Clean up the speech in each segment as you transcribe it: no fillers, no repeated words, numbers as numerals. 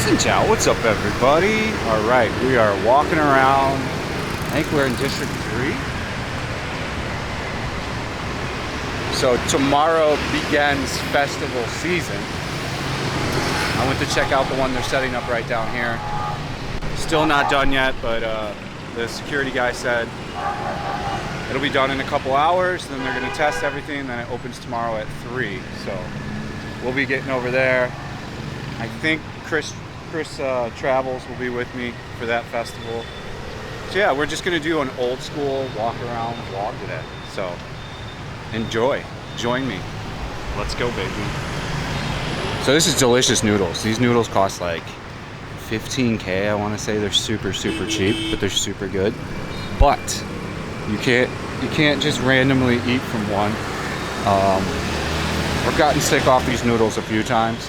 Ciao, what's up everybody? Alright, we are walking around. I think we're in District 3. So tomorrow begins festival season. I went to check out the one they're setting up right down here. Still not done yet, but the security guy said it'll be done in a couple hours, then they're going to test everything, then it opens tomorrow at 3. So we'll be getting over there. I think Chris Travels will be with me for that festival. So yeah, we're just gonna do an old school walk around vlog today. So enjoy, join me. Let's go, baby. So this is delicious noodles. These noodles cost like 15K, I wanna say. They're super cheap, but they're super good. But you can't just randomly eat from one. I've gotten sick off these noodles a few times.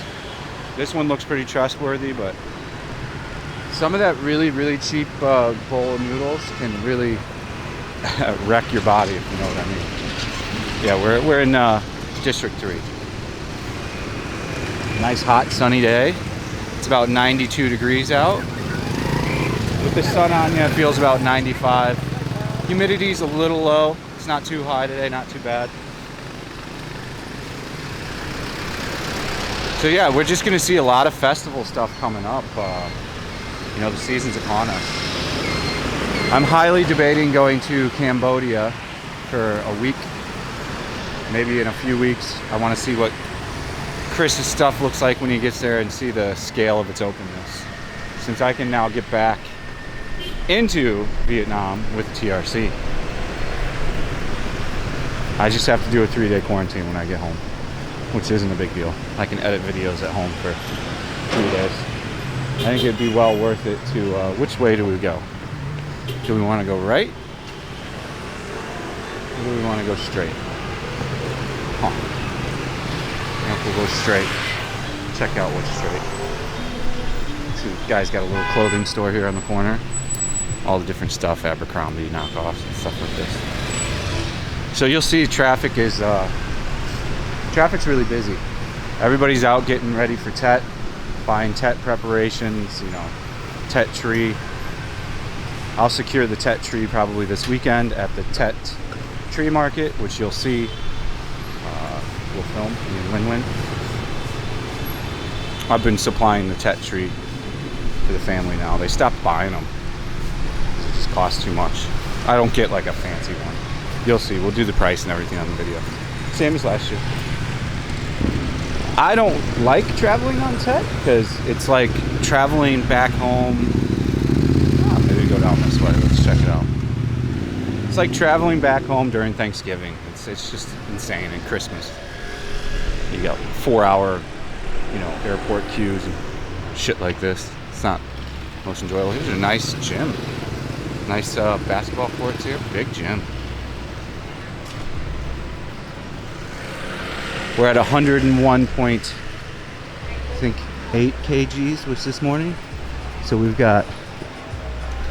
This one looks pretty trustworthy, but some of that really cheap bowl of noodles can really wreck your body, if you know what I mean. Yeah, we're in District 3. Nice hot sunny day. It's about 92 degrees out. With the sun on you, it feels about 95. Humidity's a little low. It's not too high today, not too bad. So yeah, we're just gonna see a lot of festival stuff coming up. You know, the season's upon us. I'm highly debating going to Cambodia for a week. Maybe in a few weeks. I want to see what Chris's stuff looks like when he gets there and see the scale of its openness. Since I can now get back into Vietnam with TRC. I just have to do a 3-day quarantine when I get home, which isn't a big deal. I can edit videos at home for 3 days. I think it'd be well worth it to, which way do we go? Do we want to go right? Or do we want to go straight? Huh. I think we'll go straight. Check out what's straight. See, the guy's got a little clothing store here on the corner. All the different stuff, Abercrombie knockoffs and stuff like this. So you'll see traffic's really busy. Everybody's out getting ready for Tet, buying Tet preparations, you know, Tet tree. I'll secure the Tet tree probably this weekend at the Tet tree market, which you'll see. We'll film in Win-Win. I've been supplying the Tet tree for the family now. They stopped buying them. It just costs too much. I don't get like a fancy one. You'll see. We'll do the price and everything on the video. Same as last year. I don't like traveling on Tet because it's like traveling back home. Maybe go down this way. Let's check it out. It's like traveling back home during Thanksgiving. It's just insane. And Christmas. You got 4-hour, you know, airport queues and shit like this. It's not most enjoyable. Here's a nice gym. Nice basketball courts here. Big gym. We're at 101.8 kgs was this morning. So we've got,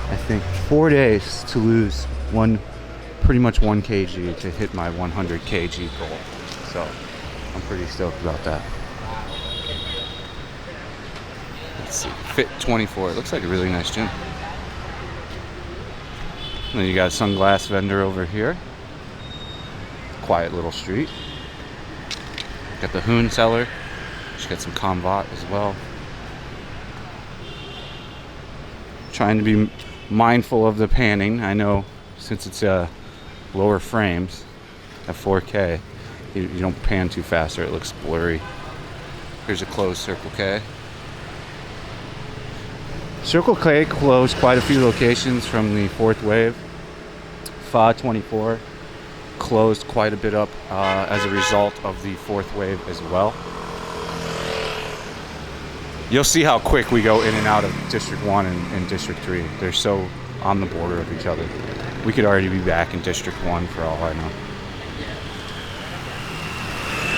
I think, 4 days to lose pretty much 1 kg to hit my 100 kg goal. So I'm pretty stoked about that. Let's see, Fit 24. It looks like a really nice gym. And then you got a sunglass vendor over here. Quiet little street. Got the Hoon cellar. She's got some Comvat as well. Trying to be mindful of the panning. I know since it's lower frames at 4K, you don't pan too fast or it looks blurry. Here's a closed Circle K. Circle K closed quite a few locations from the fourth wave. FA 24 closed quite a bit up as a result of the fourth wave as well. You'll see how quick we go in and out of District 1 and District 3. They're so on the border of each other. We could already be back in District 1 for all I know.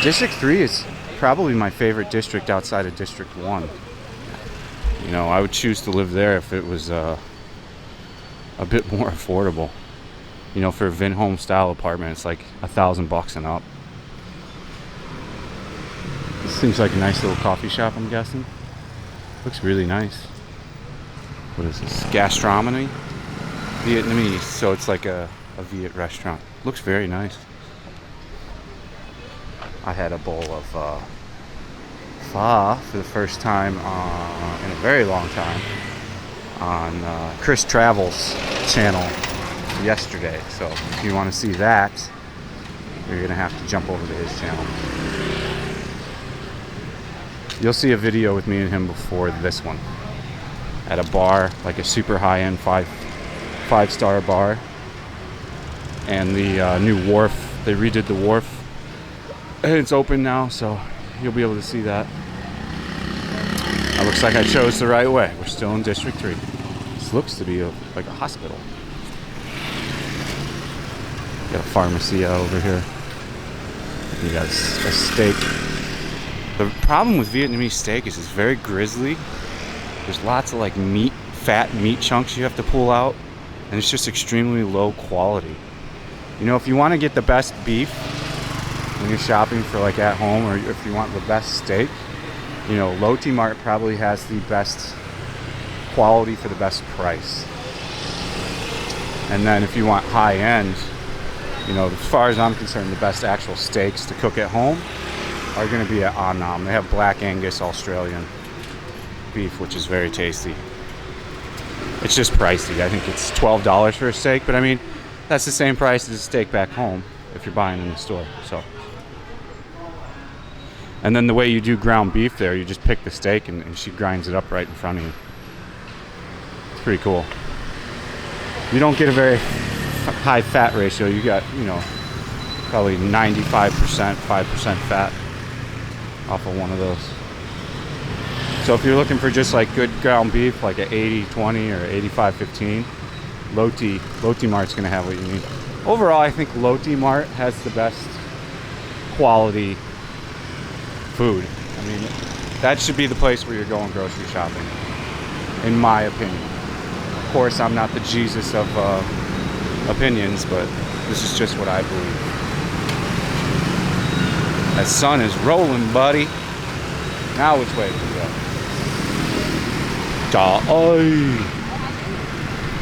District 3 is probably my favorite district outside of District 1. You know, I would choose to live there if it was a bit more affordable. You know, for a Vin-Home style apartment, it's like $1,000 and up. This seems like a nice little coffee shop, I'm guessing. Looks really nice. What is this? Gastronomy? Vietnamese. So it's like a Viet restaurant. Looks very nice. I had a bowl of pho for the first time in a very long time on Chris Travel's channel yesterday. So if you want to see that, you're gonna have to jump over to his channel. You'll see a video with me and him before this one at a bar, like a super high-end five-star bar, and the new wharf. They redid the wharf and it's open now, so you'll be able to see that. It looks like I chose the right way. We're still in District 3. This looks to be like a hospital. Got a pharmacy out over here. You got a steak. The problem with Vietnamese steak is it's very grisly. There's lots of like fat meat chunks you have to pull out, and it's just extremely low quality. You know, if you want to get the best beef when you're shopping for like at home, or if you want the best steak, you know, Lotte Mart probably has the best quality for the best price. And then if you want high end, you know, as far as I'm concerned, the best actual steaks to cook at home are going to be at Annam. They have Black Angus Australian beef, which is very tasty. It's just pricey. I think it's $12 for a steak, but I mean, that's the same price as a steak back home if you're buying in the store. So, and then the way you do ground beef there, you just pick the steak and she grinds it up right in front of you. It's pretty cool. You don't get a very high fat ratio. You got, you know, probably 95%, 5% fat off of one of those. So if you're looking for just like good ground beef, like an 80-20 or 85-15, Lotte Mart's gonna have what you need. Overall, I think Lotte Mart has the best quality food. I mean, that should be the place where you're going grocery shopping, in my opinion. Of course, I'm not the Jesus of opinions, but this is just what I believe. That sun is rolling, buddy. Now which way do we go?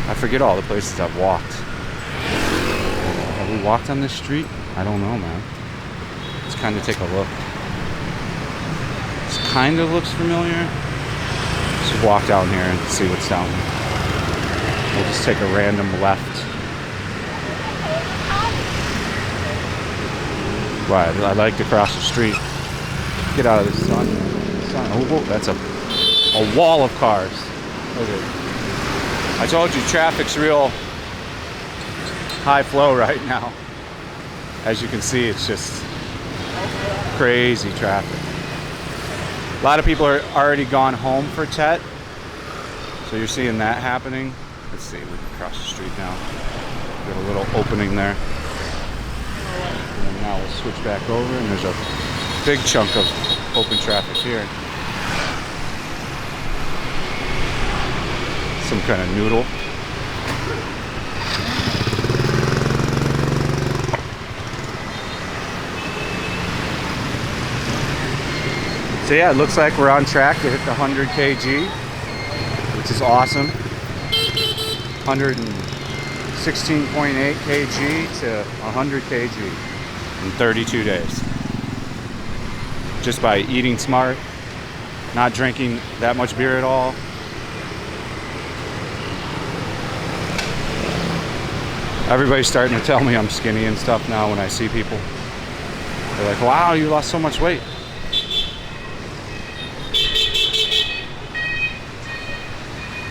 I forget all the places I've walked. Have we walked on this street? I don't know, man. Let's kind of take a look. This kind of looks familiar. Let's just walk down here and see what's down here. We'll just take a random left. Right, I like to cross the street. Get out of the sun. Oh, whoa, that's a wall of cars. Look at it. I told you traffic's real high flow right now. As you can see, it's just crazy traffic. A lot of people are already gone home for Tet, so you're seeing that happening. Let's see, we can cross the street now. Got a little opening there. And now we'll switch back over, and there's a big chunk of open traffic here. Some kind of noodle. So yeah, it looks like we're on track to hit the 100 kg, which is awesome. 116.8 kg to 100 kg in 32 days. Just by eating smart, not drinking that much beer at all. Everybody's starting to tell me I'm skinny and stuff now when I see people. They're like, wow, you lost so much weight.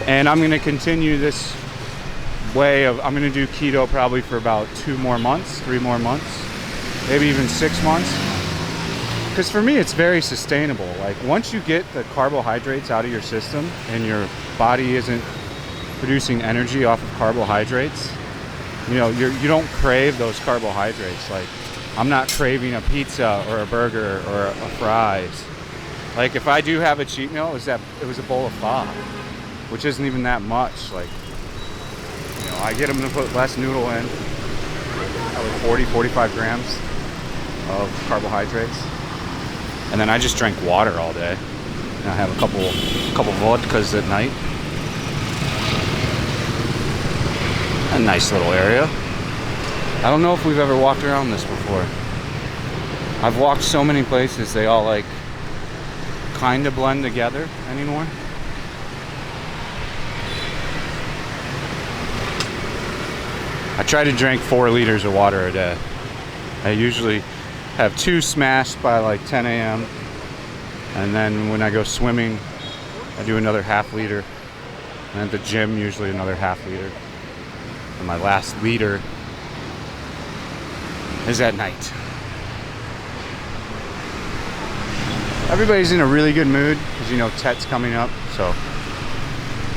And I'm gonna continue this way of, I'm gonna do keto probably for about 2 more months, 3 more months, maybe even 6 months. Because for me, it's very sustainable. Like once you get the carbohydrates out of your system and your body isn't producing energy off of carbohydrates, you know, you don't crave those carbohydrates. Like I'm not craving a pizza or a burger or a fries. Like if I do have a cheat meal, it was a bowl of pho, which isn't even that much. Like, you know, I get them to put less noodle in, probably 40-45 grams of carbohydrates, and then I just drink water all day. And I have a couple vodkas at night. A nice little area. I don't know if we've ever walked around this before. I've walked so many places, they all like kind of blend together anymore. I try to drink 4 liters of water a day. I usually have 2 smashed by like 10 a.m. And then when I go swimming, I do another half liter. And at the gym, usually another half liter. And my last liter is at night. Everybody's in a really good mood because, you know, Tet's coming up. So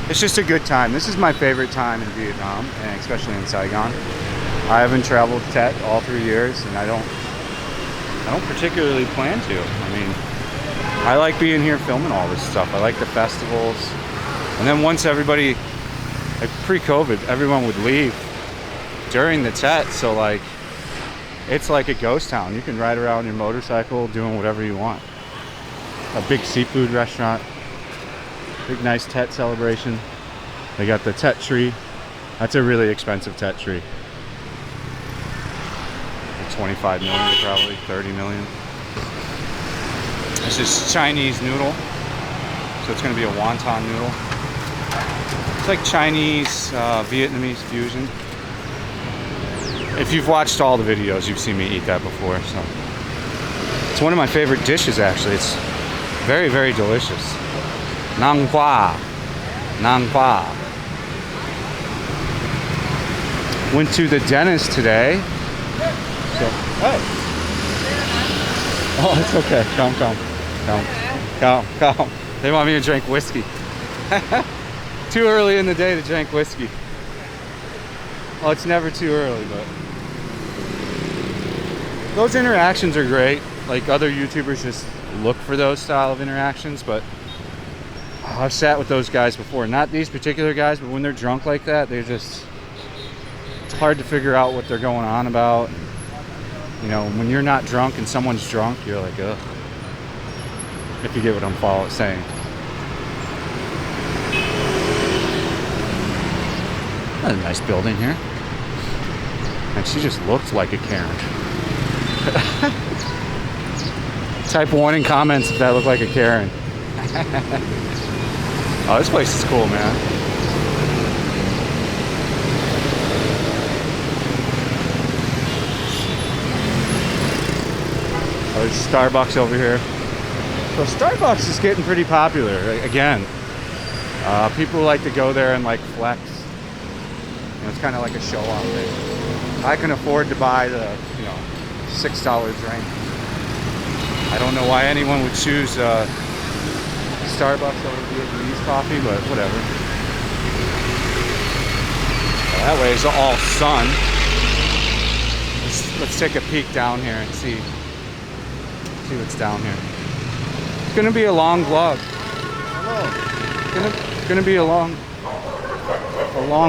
it's just a good time. This is my favorite time in Vietnam, and especially in Saigon. I haven't traveled Tet all 3 years, and I don't particularly plan to. I mean, I like being here filming all this stuff. I like the festivals. And then once everybody, like pre-COVID, everyone would leave during the Tet. So like, it's like a ghost town. You can ride around your motorcycle doing whatever you want. A big seafood restaurant. Big nice Tet celebration. They got the Tet tree. That's a really expensive Tet tree. 25 million, probably 30 million. This is Chinese noodle, so it's going to be a wonton noodle. It's like Chinese Vietnamese fusion. If you've watched all the videos, you've seen me eat that before. So it's one of my favorite dishes, actually. It's very, very delicious. Nang Hua. Nang Hua. Went to the dentist today. So, hey. Oh, it's okay. Come. They want me to drink whiskey. Too early in the day to drink whiskey. Well, it's never too early, but those interactions are great. Like, other YouTubers just look for those style of interactions, but I've sat with those guys before. Not these particular guys, but when they're drunk like that, they're just, it's hard to figure out what they're going on about. You know, when you're not drunk and someone's drunk, you're like, ugh. If you get what I'm saying. That's a nice building here. And she just looked like a Karen. Type 1 in comments if that looked like a Karen. Oh, this place is cool, man. Oh, there's Starbucks over here. So Starbucks is getting pretty popular again. People like to go there and like flex. You know, it's kind of like a show-off thing. I can afford to buy the, you know, $6 drink. I don't know why anyone would choose Starbucks over Vietnamese coffee, but whatever. Well, that way it's all sun. Let's take a peek down here and see what's down here. It's gonna be a long vlog. Hello. It's gonna be a long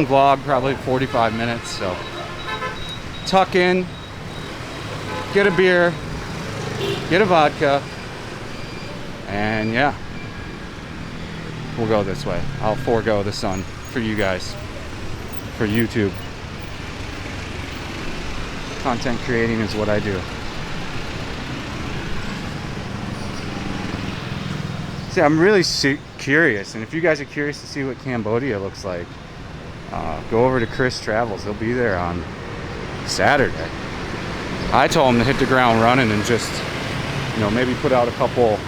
vlog, probably 45 minutes. So tuck in, get a beer, get a vodka, and yeah, we'll go this way. I'll forego the sun for you guys, for YouTube. Content creating is what I do. See, I'm really curious, and if you guys are curious to see what Cambodia looks like, go over to Chris Travels. He'll be there on Saturday. I told him to hit the ground running and just, you know, maybe put out a couple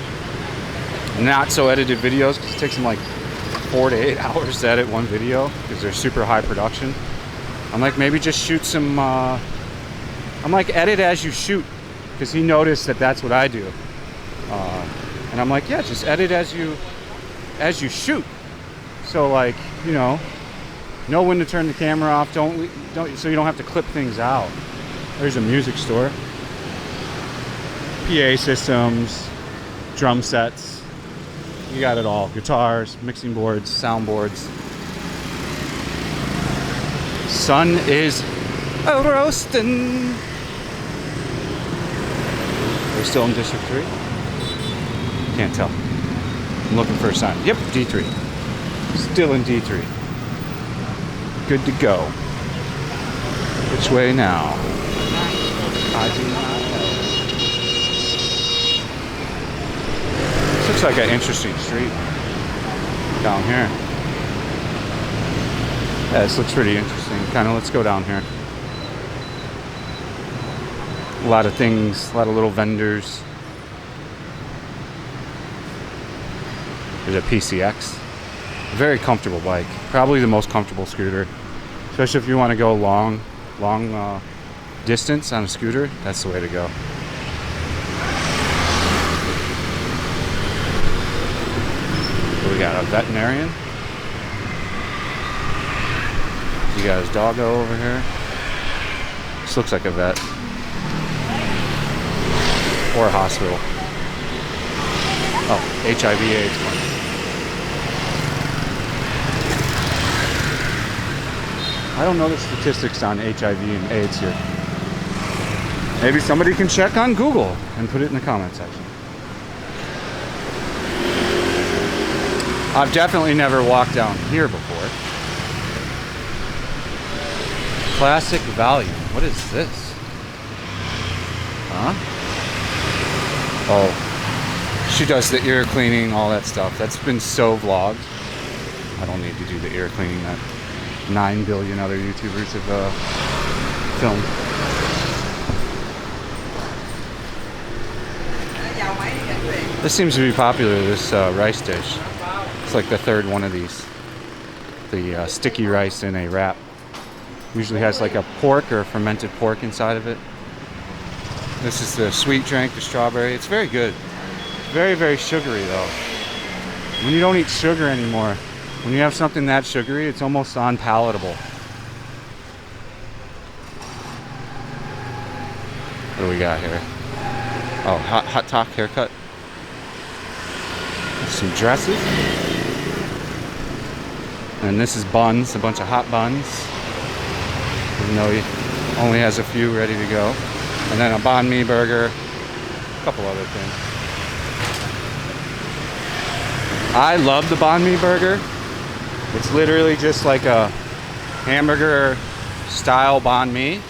not so edited videos, because it takes him like 4 to 8 hours to edit one video because they're super high production. I'm like, maybe just shoot some I'm like, edit as you shoot, because he noticed that that's what I do. And I'm like, yeah, just edit as you shoot. So like, you know when to turn the camera off, don't so you don't have to clip things out. There's a music store, PA systems, drum sets, you got it all. Guitars, mixing boards, soundboards. Sun is roasting. We're still in District 3? Can't tell. I'm looking for a sign. Yep, D3. Still in D3. Good to go. Which way now? I do not know. This looks like an interesting street down here. Yeah, this looks pretty interesting. Kind of, let's go down here. A lot of things, a lot of little vendors. There's a PCX. Very comfortable bike. Probably the most comfortable scooter. Especially if you want to go long distance on a scooter, that's the way to go. We got a veterinarian. You got his doggo over here. This looks like a vet. Or a hospital. Oh, HIV/AIDS clinic. I don't know the statistics on HIV and AIDS here. Maybe somebody can check on Google and put it in the comment section. I've definitely never walked down here before. Classic Value. What is this? Huh? Oh, she does the ear cleaning, all that stuff. That's been so vlogged. I don't need to do the ear cleaning that 9 billion other YouTubers have filmed. This seems to be popular, this rice dish. It's like the third one of these. The sticky rice in a wrap. Usually has like a pork or a fermented pork inside of it. This is the sweet drink, the strawberry. It's very good. Very, very sugary though. When you don't eat sugar anymore, when you have something that sugary, it's almost unpalatable. What do we got here? Oh, hot top haircut. Some dresses. And this is buns, a bunch of hot buns. Even though he only has a few ready to go. And then a banh mi burger. A couple other things. I love the banh mi burger. It's literally just like a hamburger style banh mi.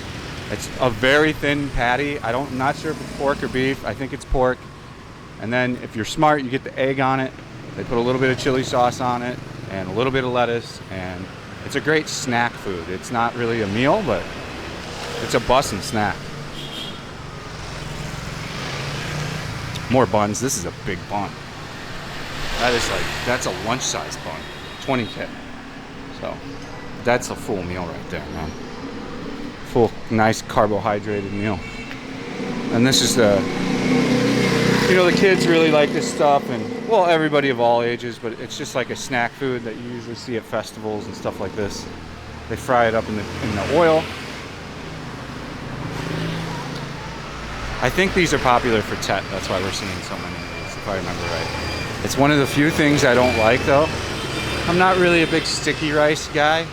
It's a very thin patty. I'm not sure if it's pork or beef. I think it's pork. And then if you're smart, you get the egg on it. They put a little bit of chili sauce on it and a little bit of lettuce. And it's a great snack food. It's not really a meal, but it's a bussin' snack. More buns. This is a big bun. That is like, that's a lunch size bun. 20 kit. So that's a full meal right there, man. Full, nice carbohydrated meal. And this is the, you know, the kids really like this stuff, and well, everybody of all ages, but it's just like a snack food that you usually see at festivals and stuff like this. They fry it up in the oil. I think these are popular for Tet. That's why we're seeing so many of these, if I remember right. It's one of the few things I don't like, though. I'm not really a big sticky rice guy.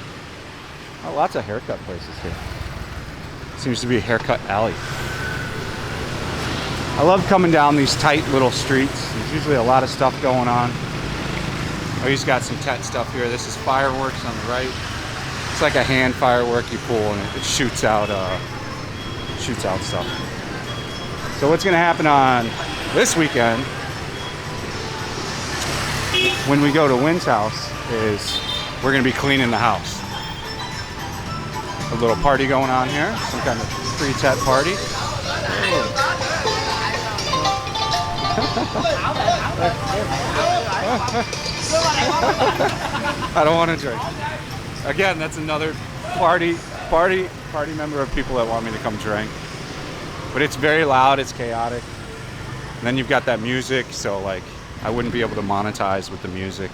Oh, lots of haircut places here. Seems to be a haircut alley. I love coming down these tight little streets. There's usually a lot of stuff going on. Oh, he's got some Tet stuff here. This is fireworks on the right. It's like a hand firework you pull and it shoots out stuff. So what's gonna happen on this weekend when we go to Wynn's house is we're gonna be cleaning the house. A little party going on here, some kind of pre-Tet party. I don't want to drink. Again, that's another party member of people that want me to come drink. But it's very loud, it's chaotic. And then you've got that music, so like I wouldn't be able to monetize with the music.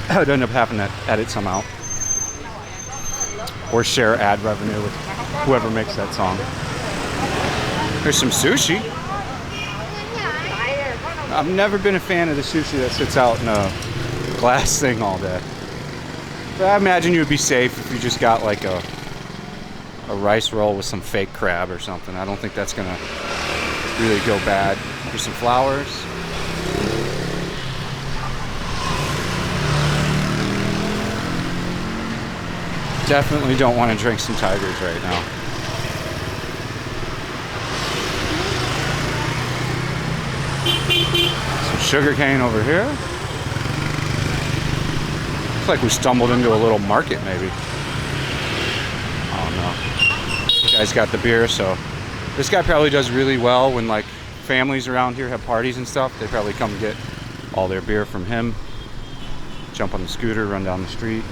I'd end up having to edit some out. Or share ad revenue with whoever makes that song. There's some sushi. I've never been a fan of the sushi that sits out in a glass thing all day. But I imagine you would be safe if you just got like a rice roll with some fake crab or something. I don't think that's gonna really go bad. Here's some flowers. Definitely don't want to drink some tigers right now. Some sugar cane over here. Looks like we stumbled into a little market maybe. I don't know. This guy's got the beer, so this guy probably does really well when like families around here have parties and stuff. They probably come get all their beer from him. Jump on the scooter, run down the street.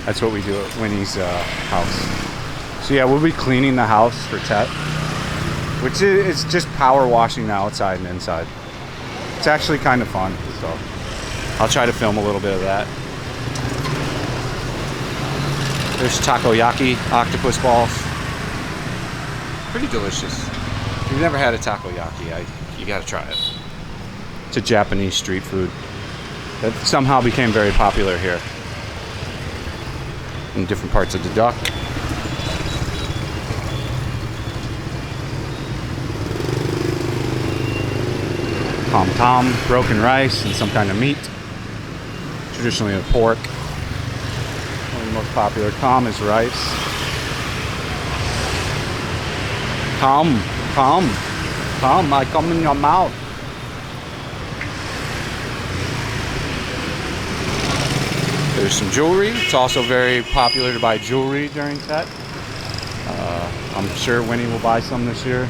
That's what we do at Winnie's house. So yeah, we'll be cleaning the house for Tet, which is just power washing the outside and inside. It's actually kind of fun, so I'll try to film a little bit of that. There's takoyaki, octopus balls. Pretty delicious. If you've never had a takoyaki, you gotta try it. It's a Japanese street food that somehow became very popular here in different parts of the duck. Tom tom, broken rice, and some kind of meat. Traditionally a pork. One of the most popular. Tom is rice. Tom, I come in your mouth. There's some jewelry. It's also very popular to buy jewelry during Tet. I'm sure Winnie will buy some this year.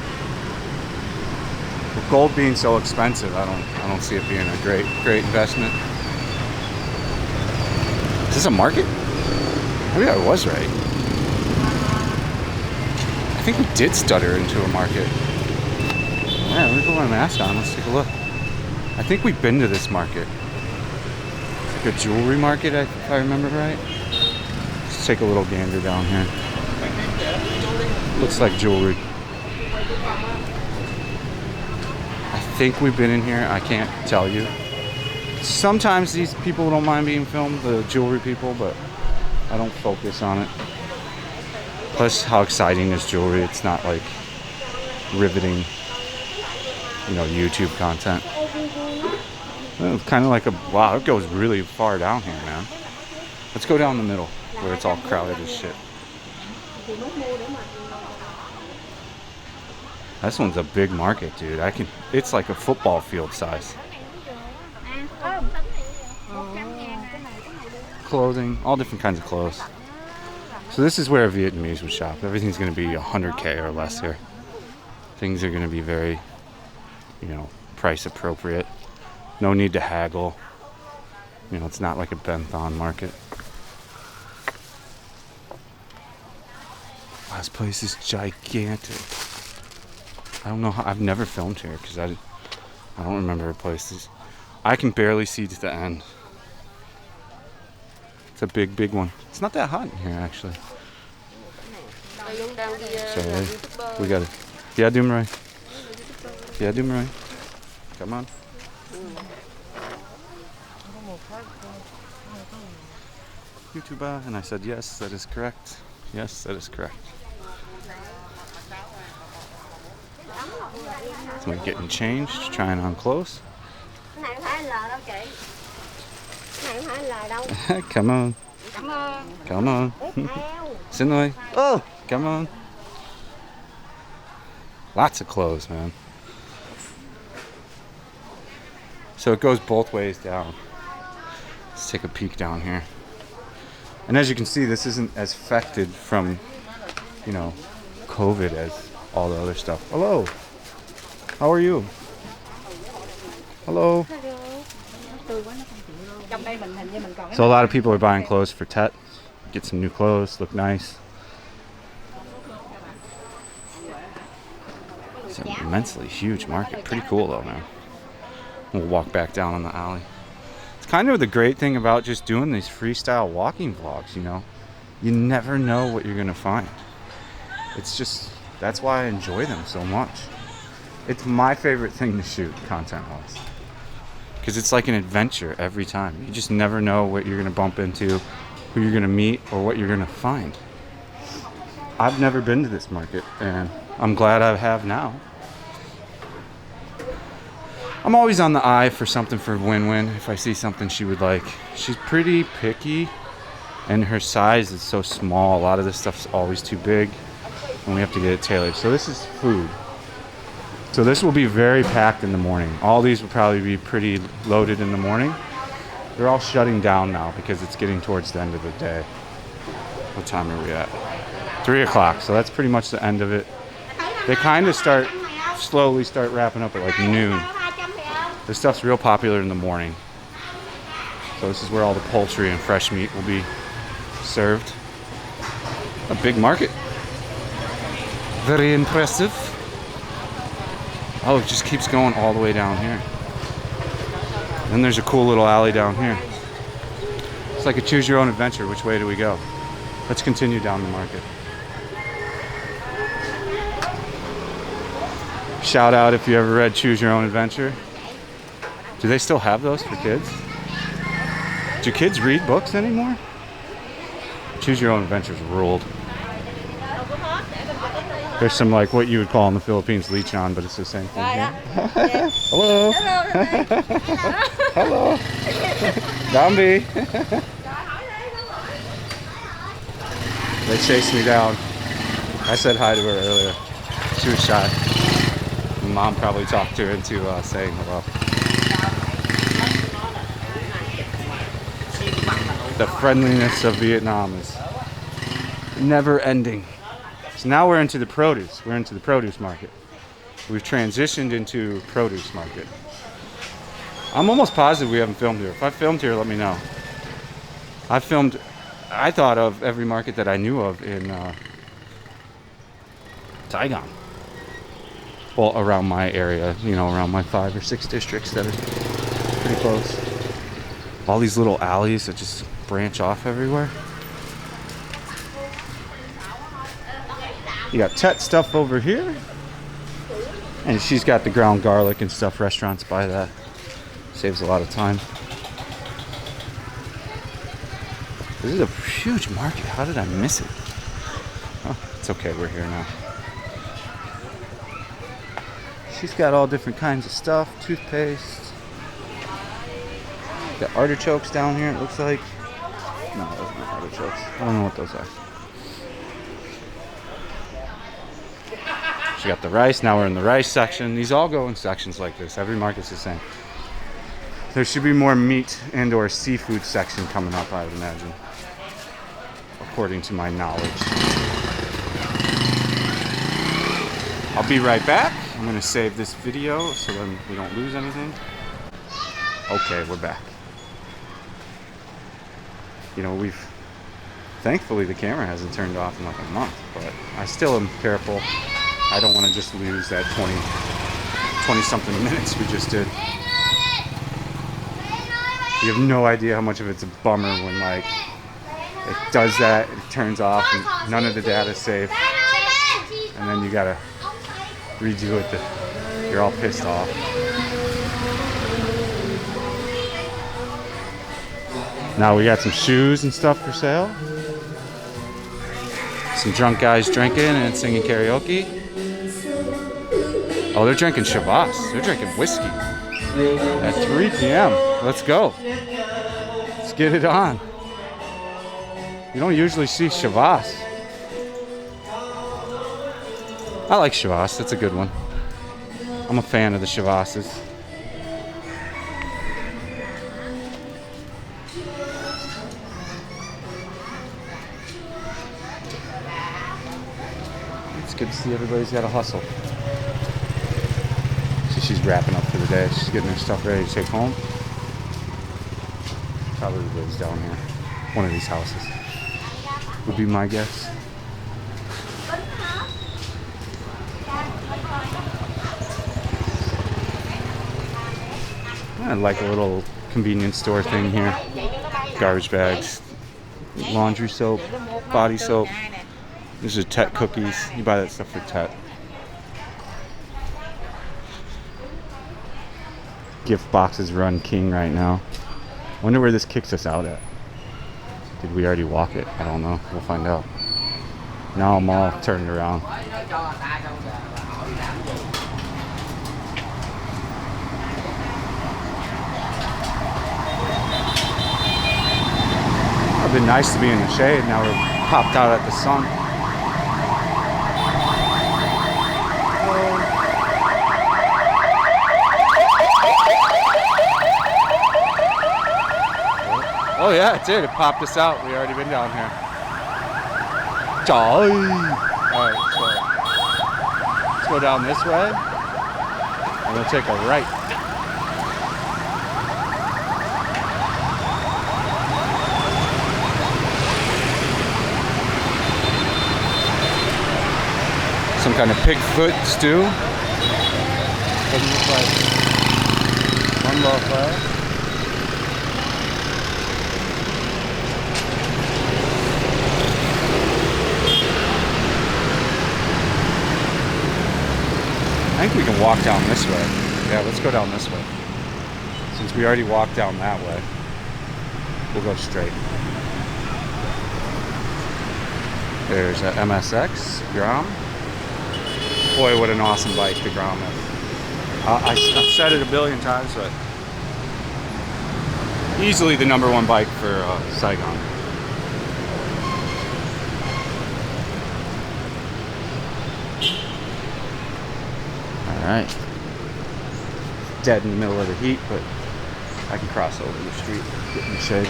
With gold being so expensive, I don't see it being a great investment. Is this a market? Maybe I was right. I think we did stutter into a market. Yeah, let me put my mask on. Let's take a look. I think we've been to this market. It's like a jewelry market, if I remember right. Let's take a little gander down here. Looks like jewelry. I think we've been in here. I can't tell you. Sometimes these people don't mind being filmed, the jewelry people, but I don't focus on it. Plus, how exciting is jewelry? It's not like riveting, YouTube content. It's kind of like wow, it goes really far down here, man. Let's go down the middle where it's all crowded as shit. This one's a big market, dude. It's like a football field size. Clothing, all different kinds of clothes. So this is where a Vietnamese would shop. Everything's going to be 100K or less here. Things are going to be very, price appropriate. No need to haggle. It's not like a Benthon market. Wow, this place is gigantic. I don't know how, I've never filmed here because I don't remember places. I can barely see to the end. It's a big one. It's not that hot in here, actually. Sorry, we got it. Yeah, doom right. Yeah, doom right. Come on. YouTuber, and I said yes, that is correct. Yes, that is correct. Somebody getting changed, trying on clothes. Come on. Come on. Xin ơi. Oh, come on. Lots of clothes, man. So it goes both ways down. Let's take a peek down here. And as you can see, this isn't as affected from, COVID as all the other stuff. Hello. How are you? Hello. So a lot of people are buying clothes for Tet. Get some new clothes, look nice. It's an immensely huge market. Pretty cool though, man. We'll walk back down on the alley. It's kind of the great thing about just doing these freestyle walking vlogs, You never know what you're gonna find. It's just, that's why I enjoy them so much. It's my favorite thing to shoot content-wise. Because it's like an adventure every time. You just never know what you're gonna bump into, who you're gonna meet, or what you're gonna find. I've never been to this market, and I'm glad I have now. I'm always on the eye for something for Win-Win if I see something she would like. She's pretty picky, and her size is so small. A lot of this stuff's always too big, and we have to get it tailored. So this is food. So this will be very packed in the morning. All these will probably be pretty loaded in the morning. They're all shutting down now because it's getting towards the end of the day. What time are we at? 3 o'clock, so that's pretty much the end of it. They kind of slowly start wrapping up at like noon. This stuff's real popular in the morning. So this is where all the poultry and fresh meat will be served. A big market. Very impressive. Oh, it just keeps going all the way down here. Then there's a cool little alley down here. It's like a choose your own adventure. Which way do we go? Let's continue down the market. Shout out if you ever read Choose Your Own Adventure. Do they still have those for kids? Do kids read books anymore? Choose Your Own Adventure's ruled. There's some like what you would call in the Philippines lechon, but it's the same thing here. Hello. Hello. Dambi. They chased me down. I said hi to her earlier. She was shy. Mom probably talked her into saying hello. The friendliness of Vietnam is never ending. So now we're into the produce. We're into the produce market. We've transitioned into produce market. I'm almost positive we haven't filmed here. If I filmed here, let me know. I thought of every market that I knew of in Saigon. Well, around my area, you know, around my 5 or 6 districts that are pretty close. All these little alleys that just branch off everywhere. You got Tet stuff over here. And she's got the ground garlic and stuff. Restaurants buy that. Saves a lot of time. This is a huge market. How did I miss it? Oh, it's okay. We're here now. She's got all different kinds of stuff. Toothpaste. Got artichokes down here, it looks like. No, those aren't artichokes. I don't know what those are. She got the rice. Now we're in the rice section. These all go in sections like this. Every market's the same. There should be more meat and or seafood section coming up, I would imagine. According to my knowledge. I'll be right back. I'm going to save this video so then we don't lose anything. Okay, we're back. You know, thankfully the camera hasn't turned off in like a month, but I still am careful. I don't want to just lose that 20 something minutes we just did. You have no idea how much of it's a bummer when like it does that, it turns off, and none of the data is saved, and then you gotta redo it. You're all pissed off. Now we got some shoes and stuff for sale. Some drunk guys drinking and singing karaoke. Oh, they're drinking Shavas. They're drinking whiskey at 3 p.m. Let's go. Let's get it on. You don't usually see Shavas. I like Shavas. That's a good one. I'm a fan of the Shavases. It's good to see everybody's got a hustle. So she's wrapping up for the day. She's getting her stuff ready to take home. Probably lives down here. One of these houses. Would be my guess. I like a little convenience store thing here. Garbage bags, laundry soap, body soap. These are Tet cookies. You buy that stuff for Tet. Gift boxes run king right now. Wonder where this kicks us out at. Did we already walk it? I don't know. We'll find out. Now I'm all turned around. have been nice to be in the shade. Now we're popped out at the sun. Oh yeah, it did. It popped us out. We already been down here. Alright, so let's go down this way. And we'll take a right. Some kind of pig foot stew. Doesn't look like one loaf there. I think we can walk down this way. Yeah, let's go down this way. Since we already walked down that way, we'll go straight. There's a MSX Grom. Boy, what an awesome bike the Grom is. I've said it a billion times, but easily the #1 bike for Saigon. Alright. Dead in the middle of the heat, but I can cross over the street, get in the shade.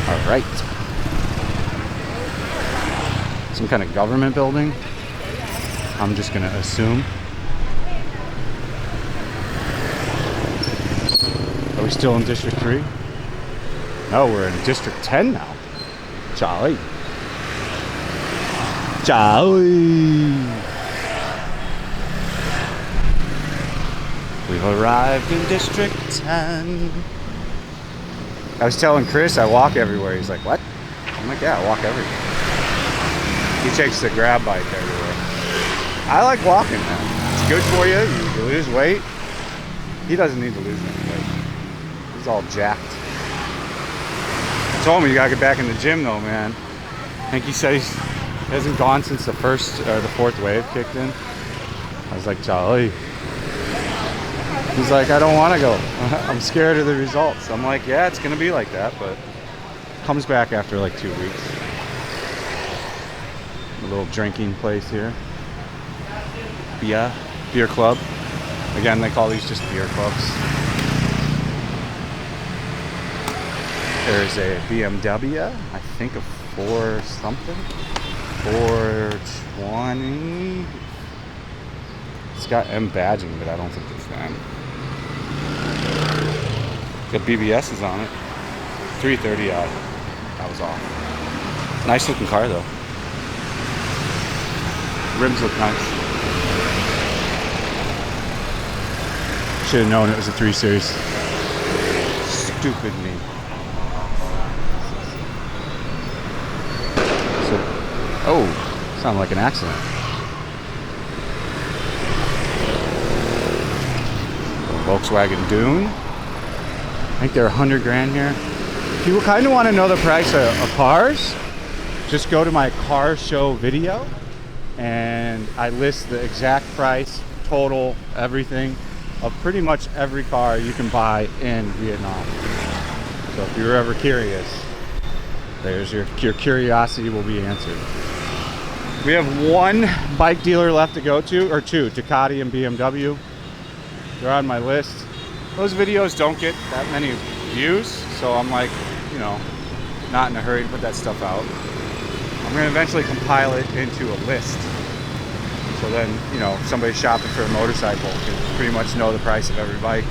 Alright. Some kind of government building, I'm just gonna assume. Are we still in District 3? No, we're in District 10 now. Charlie. We've arrived in District 10. I was telling Chris I walk everywhere. He's like, what? I'm like, yeah, I walk everywhere. He takes the grab bike everywhere. I like walking, man. It's good for you. You lose weight. He doesn't need to lose any weight. He's all jacked. I told him you gotta get back in the gym though, man. I think he said he hasn't gone since the fourth wave kicked in. I was like, Charlie. He's like, I don't want to go. I'm scared of the results. I'm like, yeah, it's gonna be like that, but comes back after like 2 weeks. A little drinking place here. Beer club. Again, they call these just beer clubs. There's a BMW, I think a 4 something, 420. It's got M badging, but I don't think it's them. Got BBS's on it. 330 out. That was off. Nice looking car though. Rims look nice. Should have known it was a 3 Series. Stupid me. Oh, sounded like an accident. Volkswagen Dune. I think they're 100 grand here. If you kind of want to know the price of cars, just go to my car show video and I list the exact price, total, everything of pretty much every car you can buy in Vietnam. So if you're ever curious, there's your curiosity will be answered. We have one bike dealer left to go to, or two, Ducati and BMW. They're on my list. Those videos don't get that many views, so I'm like, you know, not in a hurry to put that stuff out. I'm gonna eventually compile it into a list. So then, you know, if somebody's shopping for a motorcycle can pretty much know the price of every bike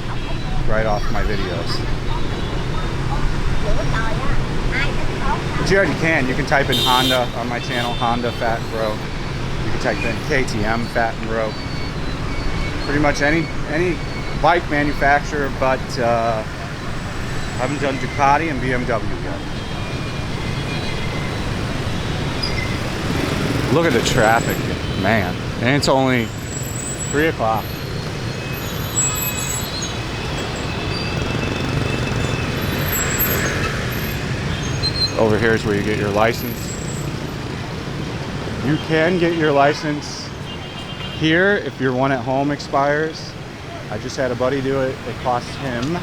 right off my videos. But you already can. You can type in Honda on my channel, Honda Fat and Bro. You can type in KTM Fat and Bro. Pretty much any bike manufacturer, but haven't done Ducati and BMW yet. Look at the traffic, man. And it's only 3 o'clock. Over here is where you get your license. You can get your license Here, if your one at home expires, I just had a buddy do it, it costs him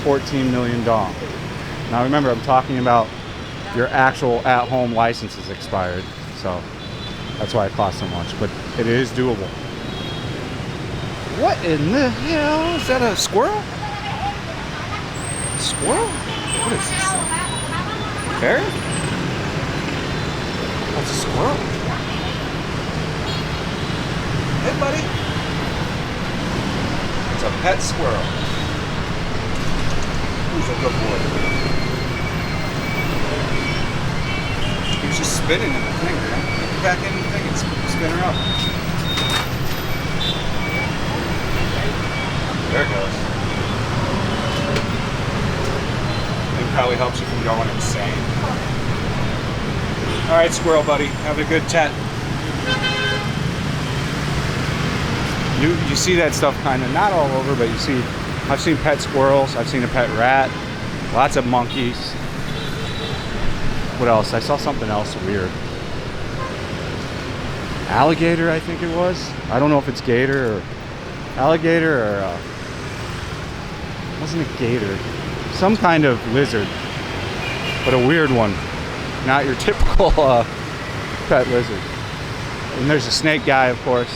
14 million dong. Now remember, I'm talking about your actual at-home license is expired, so that's why it costs so much, but it is doable. What in the hell? Is that a squirrel? Squirrel? What is this? Bear? That's a squirrel. Hey, buddy. It's a pet squirrel. Who's a good boy? He was just spinning in the thing, man. Get back in the thing and spin her up. There it goes. It probably helps you from going insane. All right, squirrel buddy, have a good tet. You see that stuff kind of, not all over, but you see, I've seen pet squirrels, I've seen a pet rat, lots of monkeys. What else? I saw something else weird. Alligator, I think it was. I don't know if it's gator or alligator or wasn't a gator. Some kind of lizard, but a weird one. Not your typical pet lizard. And there's a snake guy, of course.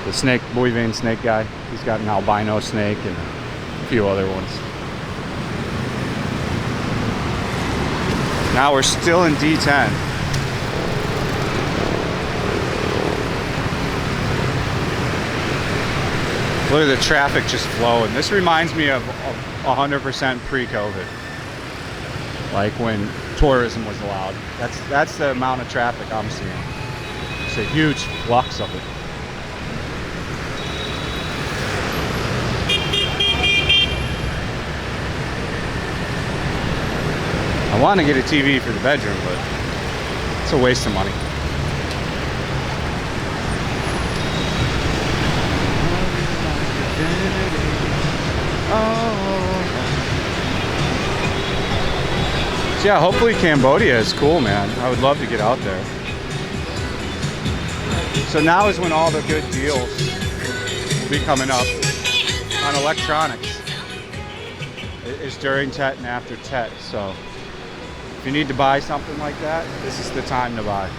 The snake, boy vein snake guy. He's got an albino snake and a few other ones. Now we're still in D10. Look at the traffic just flowing. This reminds me of 100% pre-COVID. Like when tourism was allowed. That's the amount of traffic I'm seeing. It's a huge flux of it. I want to get a TV for the bedroom, but it's a waste of money. So yeah, hopefully Cambodia is cool, man. I would love to get out there. So now is when all the good deals will be coming up on electronics. It's during Tet and after Tet, so if you need to buy something like that, this is the time to buy.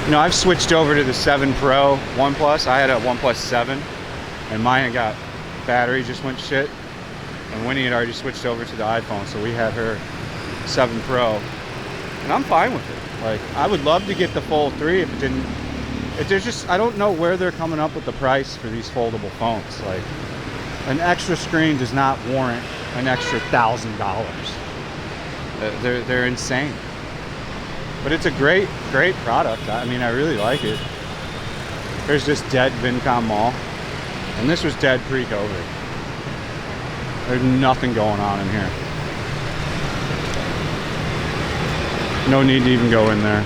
You know, I've switched over to the 7 Pro OnePlus. I had a OnePlus 7 and mine had got battery just went shit. And Winnie had already switched over to the iPhone, so we had her 7 Pro. And I'm fine with it. Like, I would love to get the Fold 3 if it didn't. If there's just, I don't know where they're coming up with the price for these foldable phones. Like, an extra screen does not warrant an extra $1,000. They're insane. But it's a great product. I mean, I really like it. There's this dead Vincom Mall. And this was dead pre-COVID. There's nothing going on in here. No need to even go in there.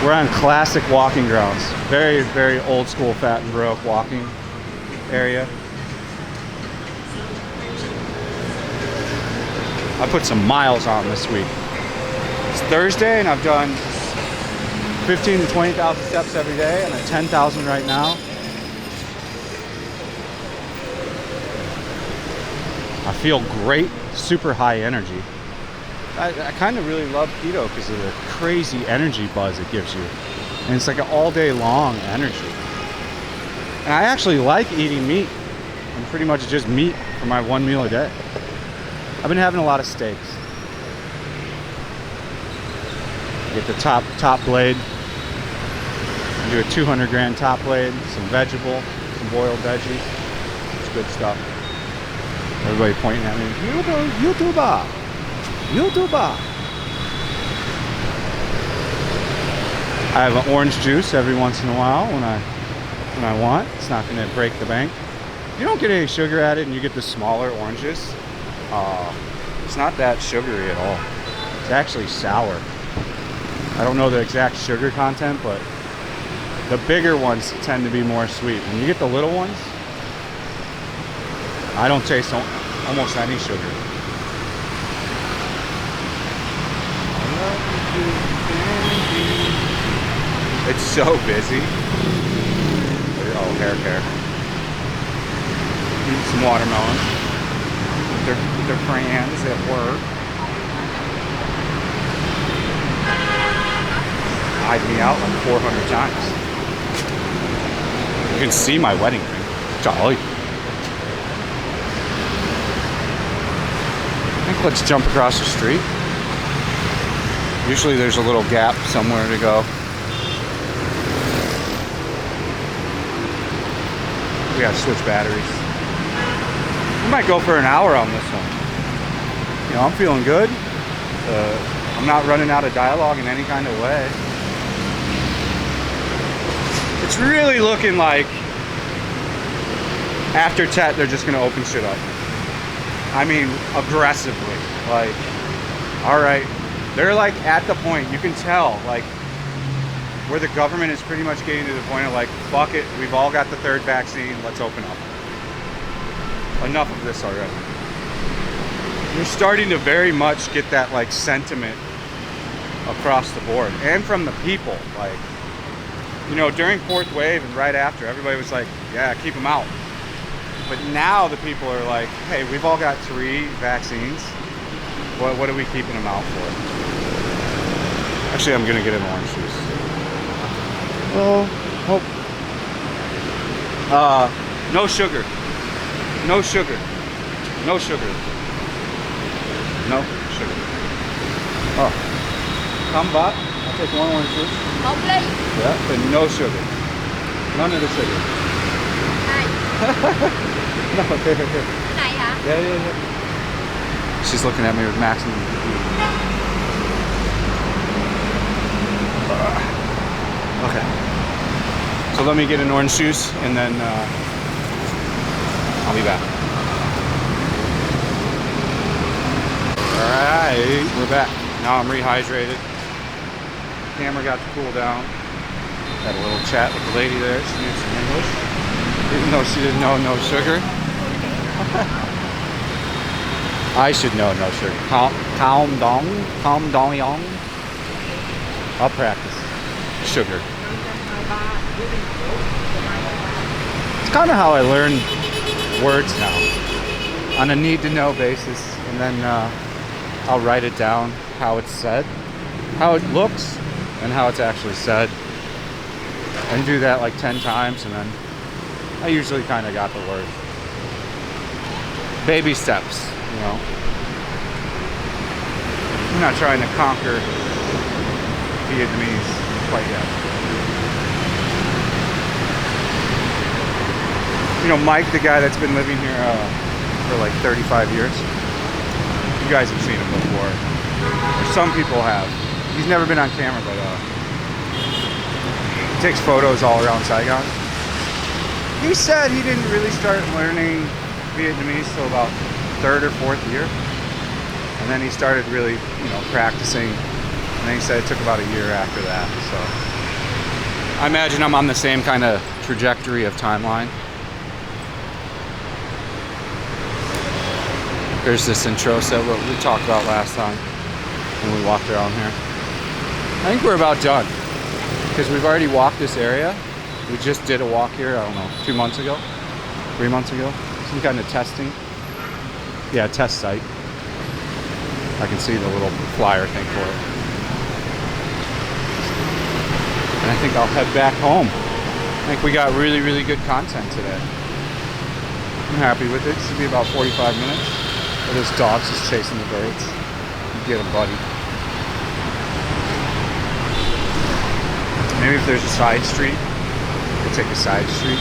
We're on classic walking grounds. Very, very old school Fat and Broke walking area. I put some miles on this week. It's Thursday and I've done 15 to 20,000 steps every day. I'm at 10,000 right now. I feel great, super high energy. I kind of really love keto because of the crazy energy buzz it gives you. And it's like an all day long energy. And I actually like eating meat. I'm pretty much just meat for my one meal a day. I've been having a lot of steaks. Get the top blade. Do a 200 gram top blade, some vegetable, some boiled veggies. It's good stuff. Everybody pointing at me. YouTuber! YouTuber! I have an orange juice every once in a while when I want. It's not going to break the bank. You don't get any sugar added and you get the smaller oranges. It's not that sugary at all. It's actually sour. I don't know the exact sugar content, but the bigger ones tend to be more sweet. When you get the little ones, I don't taste almost any sugar. It's so busy. Oh, hair care. Eat some watermelon with their friends at work. Eyed me out like 400 times. You can see my wedding ring. Jolly. I think let's jump across the street. Usually there's a little gap somewhere to go. We gotta switch batteries. We might go for an hour on this one. You know, I'm feeling good. I'm not running out of dialogue in any kind of way. It's really looking like after Tet, they're just gonna open shit up. I mean, aggressively. Like, all right, they're like at the point, you can tell, like, where the government is pretty much getting to the point of like, fuck it, we've all got the third vaccine, let's open up. Enough of this already. You're starting to very much get that like sentiment across the board and from the people. Like, you know, during fourth wave and right after, everybody was like, yeah, keep them out. But now the people are like, hey, we've all got 3 vaccines. What are we keeping them out for? Actually, I'm gonna get him orange juice. Oh, no sugar. No sugar. No sugar. No sugar. Oh, come back. I'll take 1 orange juice. Yeah, but no sugar. None of the sugar. No, here. Yeah. She's looking at me with maximum. Okay. So let me get an orange juice and then I'll be back. Alright, we're back. Now I'm rehydrated. Camera got to cool down. Had a little chat with the lady there. She knew some English. Even though she didn't know no sugar. I should know no sugar. Calm dong. I'll practice. Sugar. It's kind of how I learn words now. On a need-to-know basis. And then I'll write it down, how it's said, how it looks, and how it's actually said. And do that like 10 times, and then I usually kind of got the word. Baby steps, you know. I'm not trying to conquer Vietnamese quite yet. You know, Mike, the guy that's been living here for like 35 years, you guys have seen him before. Or some people have. He's never been on camera, but he takes photos all around Saigon. He said he didn't really start learning Vietnamese till about 3rd or 4th year. And then he started really, you know, practicing. And then he said it took about a year after that. So I imagine I'm on the same kind of trajectory of timeline. There's this intro set what we talked about last time when we walked around here. I think we're about done because we've already walked this area. We just did a walk here, I don't know, 2 months ago, 3 months ago. Some kind of testing. Yeah, test site. I can see the little flyer thing for it. And I think I'll head back home. I think we got really, really good content today. I'm happy with it. It should be about 45 minutes. But this dog's just chasing the birds. Get him, buddy. Maybe if there's a side street, we'll take a side street.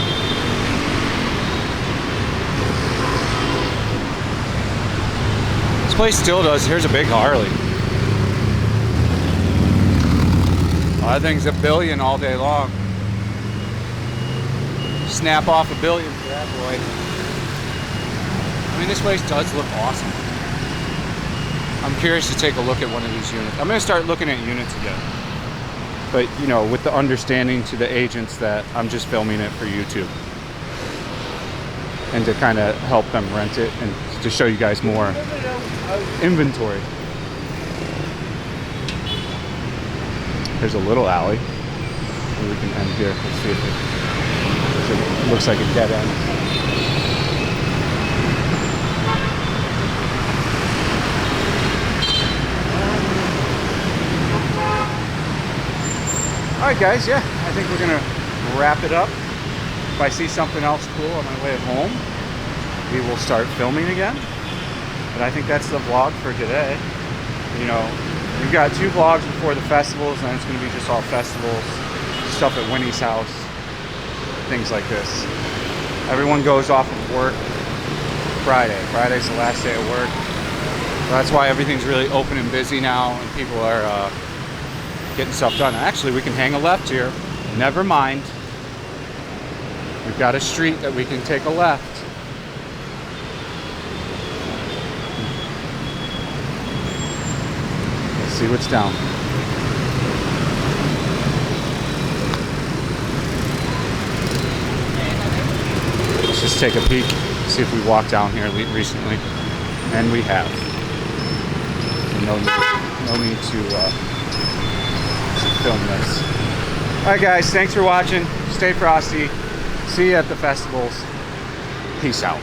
This place still does. Here's a big Harley. Oh, that thing's $1 billion all day long. Snap off $1 billion for that boy. I mean, this place does look awesome. I'm curious to take a look at one of these units. I'm going to start looking at units again. But, you know, with the understanding to the agents that I'm just filming it for YouTube. And to kind of help them rent it and to show you guys more inventory. Here's a little alley. We can end here. Let's see if it looks like a dead end. All right, guys. Yeah, I think we're gonna wrap it up. If I see something else cool on my way home, we will start filming again. But I think that's the vlog for today. You know, we've got 2 vlogs before the festivals, and then it's going to be just all festivals, stuff at Winnie's house, things like this. Everyone goes off of work Friday. Friday's the last day of work. So that's why everything's really open and busy now, and people are getting stuff done. Actually, we can hang a left here. Never mind. We've got a street that we can take a left. Let's see what's down. Let's just take a peek, see if we walked down here recently. And we have. No need to film this. Alright guys, thanks for watching. Stay frosty. See you at the festivals. Peace out.